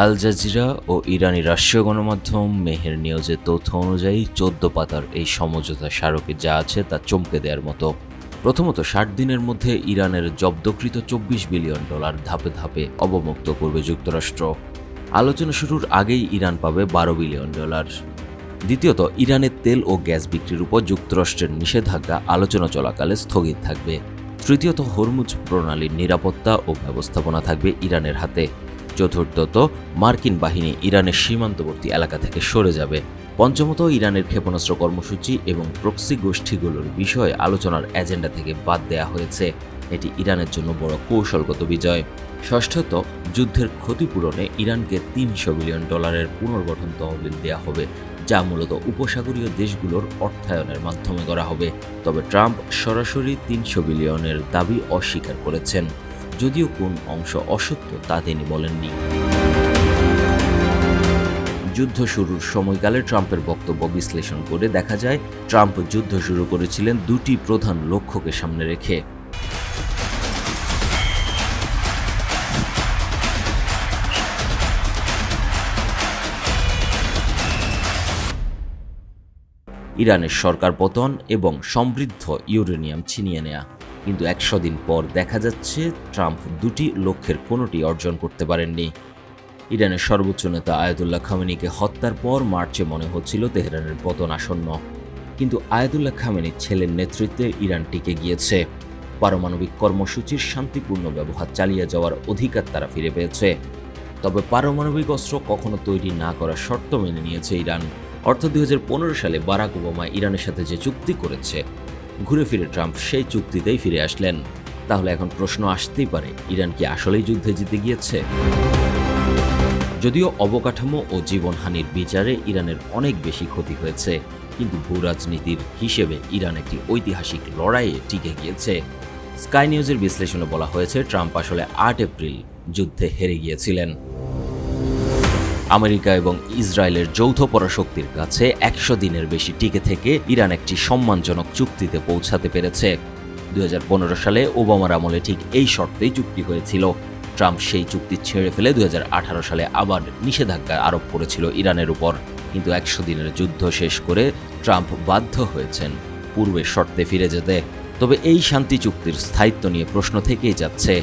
Al Jazeera ও ইরানি রাষ্ট্রীয় গণমাধ্যম মেহের নিউজের তথ্য অনুযায়ী 14 পাতার এই সমঝোতা স্মারকে যা আছে তা চমকে দেওয়ার মতো। প্রথমত 60 দিনের মধ্যে ইরানের জব্দকৃত $24 বিলিয়ন ধাপে ধাপে অবমুক্ত করবে যুক্তরাষ্ট্র। আলোচনা শুরুর আগেই ইরান পাবে $12 বিলিয়ন। দ্বিতীয়ত, ইরানের তেল ও গ্যাস বিক্রির উপর যুক্তরাষ্ট্রের নিষেধাজ্ঞা আলোচনা চলাকালে স্থগিত থাকবে। তৃতীয়ত, হরমুজ প্রণালীর নিরাপত্তা ও ব্যবস্থাপনা থাকবে ইরানের হাতে। চতুর্থত, মার্কিন বাহিনী ইরানের সীমান্তবর্তী এলাকা থেকে সরে যাবে। পঞ্চমত, ইরানের ক্ষেপণাস্ত্র কর্মসূচি এবং প্রক্সি গোষ্ঠীগুলোর বিষয়ে আলোচনার এজেন্ডা থেকে বাদ দেওয়া হয়েছে। এটি ইরানের জন্য বড় কৌশলগত বিজয়। ষষ্ঠত, যুদ্ধের ক্ষতিপূরণে ইরানকে $300 বিলিয়ন পুনর্গঠন তহবিল দেওয়া হবে, যা মূলত উপসাগরীয় দেশগুলোর অর্থায়নের মাধ্যমে করা হবে। তবে ট্রাম্প সরাসরি $300 বিলিয়নের দাবি অস্বীকার করেছেন। যদিও কোন অংশ অসত্য তা তিনি বলেননি। যুদ্ধ শুরুর সময়কালে ট্রাম্পের বক্তব্য বিশ্লেষণ করে দেখা যায়, ট্রাম্প যুদ্ধ শুরু করেছিলেন দুটি প্রধান লক্ষ্যকে সামনে রেখে। ইরানের সরকার পতন এবং সমৃদ্ধ ইউরেনিয়াম ছিনিয়ে নেয়া। কিন্তু 100 দিন পর দেখা যাচ্ছে ট্রাম্প দুটি লক্ষ্যের কোনোটি অর্জন করতে পারেননি। ইরানের সর্বোচ্চ নেতা আয়াতুল্লাহ খামেনিকে হত্যার পর মার্চে মনে হচ্ছিল তেহরানের পতন আসন্ন। কিন্তু আয়াতুল্লাহ খামেনির ছেলের নেতৃত্বে ইরান টিকে গিয়েছে। পারমাণবিক কর্মসূচির শান্তিপূর্ণ ব্যবহার চালিয়ে যাওয়ার অধিকার তারা ফিরে পেয়েছে। তবে পারমাণবিক অস্ত্র কখনো তৈরি না করার শর্ত মেনে নিয়েছে ইরান। অর্থাৎ 2015 সালে বারাক ওবামা ইরানের সাথে যে চুক্তি করেছে, ঘুরে ফিরে ট্রাম্প সেই চুক্তিতেই ফিরে আসলেন। তাহলে এখন প্রশ্ন আসতেই পারে, ইরান কি আসলেই যুদ্ধে জিতে গিয়েছে? যদিও অবকাঠামো ও জীবনহানির বিচারে ইরানের অনেক বেশি ক্ষতি হয়েছে, কিন্তু ভূরাজনীতির হিসেবে ইরান একটি ঐতিহাসিক লড়াইয়ে টিকে গিয়েছে। স্কাই নিউজের বিশ্লেষণে বলা হয়েছে, ট্রাম্প আসলে 8 এপ্রিল যুদ্ধে হেরে গিয়েছিলেন। আমেরিকা এবং ইসরায়েলের যৌথ পরাশক্তির কাছে 100 দিনের বেশি টিকে থেকে ইরান একটি সম্মানজনক চুক্তিতে পৌঁছাতে পেরেছে। 2015 সালে ওবামার আমলে ঠিক এই শর্তেই চুক্তি হয়েছিল। ট্রাম্প সেই চুক্তি ছেড়ে ফেলে 2018 সালে আবার নিষেধাজ্ঞা আরোপ করেছিল ইরানের উপর। কিন্তু 100 দিনের যুদ্ধ শেষ করে ট্রাম্প বাধ্য হয়েছেন পূর্বের শর্তে ফিরে যেতে। তবে এই শান্তি চুক্তির স্থায়িত্ব নিয়ে প্রশ্ন থেকেই যাচ্ছে।